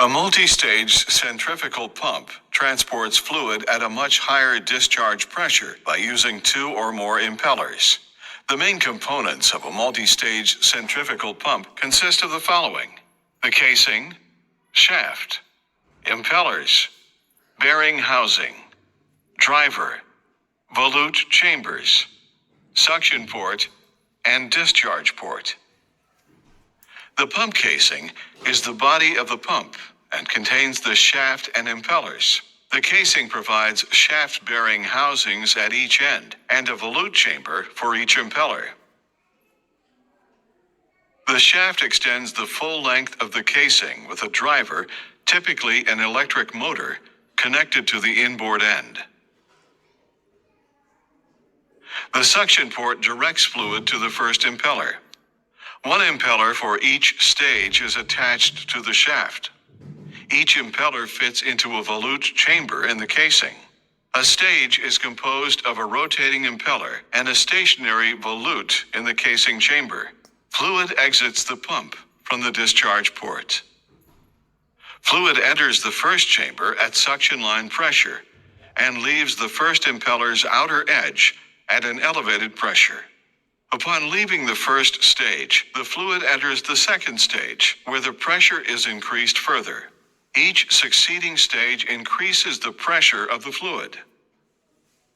A multistage centrifugal pump transports fluid at a much higher discharge pressure by using two or more impellers. The main components of a multistage centrifugal pump consist of the following: the casing, shaft, impellers, bearing housing, driver, volute chambers, suction port, and discharge port. The pump casing is the body of the pump and contains the shaft and impellers. The casing provides shaft-bearing housings at each end and a volute chamber for each impeller. The shaft extends the full length of the casing with a driver, typically an electric motor, connected to the inboard end. The suction port directs fluid to the first impeller. One impeller for each stage is attached to the shaft. Each impeller fits into a volute chamber in the casing. A stage is composed of a rotating impeller and a stationary volute in the casing chamber. Fluid exits the pump from the discharge port. Fluid enters the first chamber at suction line pressure and leaves the first impeller's outer edge at an elevated pressure. Upon leaving the first stage, the fluid enters the second stage, where the pressure is increased further. Each succeeding stage increases the pressure of the fluid.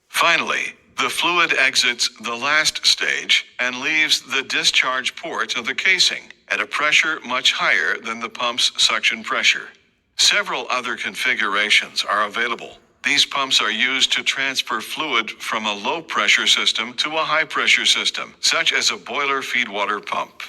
Finally, the fluid exits the last stage and leaves the discharge port of the casing at a pressure much higher than the pump's suction pressure. Several other configurations are available. These pumps are used to transfer fluid from a low-pressure system to a high-pressure system, such as a boiler feed water pump.